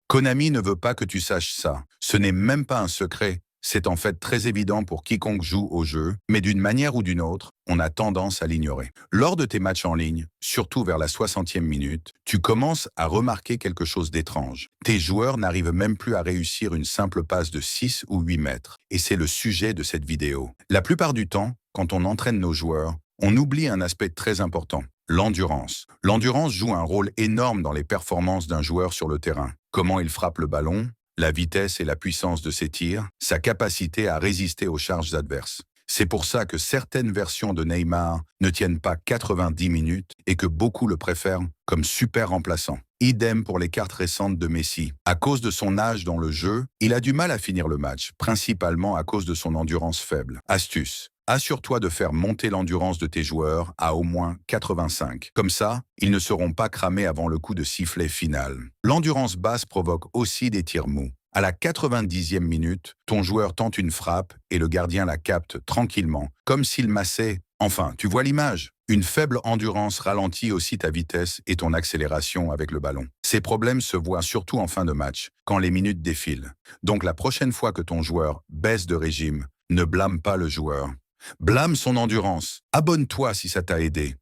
Konami ne veut pas que tu saches ça. Ce n'est même pas un secret. C'est en fait très évident pour quiconque joue au jeu, mais d'une manière ou d'une autre, on a tendance à l'ignorer. Lors de tes matchs en ligne, surtout vers la 60e minute, tu commences à remarquer quelque chose d'étrange. Tes joueurs n'arrivent même plus à réussir une simple passe de 6 ou 8 mètres, et c'est le sujet de cette vidéo. La plupart du temps, quand on entraîne nos joueurs, on oublie un aspect très important, l'endurance. L'endurance joue un rôle énorme dans les performances d'un joueur sur le terrain. Comment il frappe le ballon, la vitesse et la puissance de ses tirs, sa capacité à résister aux charges adverses. C'est pour ça que certaines versions de Neymar ne tiennent pas 90 minutes et que beaucoup le préfèrent comme super remplaçant. Idem pour les cartes récentes de Messi. À cause de son âge dans le jeu, il a du mal à finir le match, principalement à cause de son endurance faible. Astuce. Assure-toi de faire monter l'endurance de tes joueurs à au moins 85. Comme ça, ils ne seront pas cramés avant le coup de sifflet final. L'endurance basse provoque aussi des tirs mous. À la 90e minute, ton joueur tente une frappe et le gardien la capte tranquillement, comme s'il massait. Enfin, tu vois l'image. Une faible endurance ralentit aussi ta vitesse et ton accélération avec le ballon. Ces problèmes se voient surtout en fin de match, quand les minutes défilent. Donc la prochaine fois que ton joueur baisse de régime, ne blâme pas le joueur. Blâme son endurance. Abonne-toi si ça t'a aidé.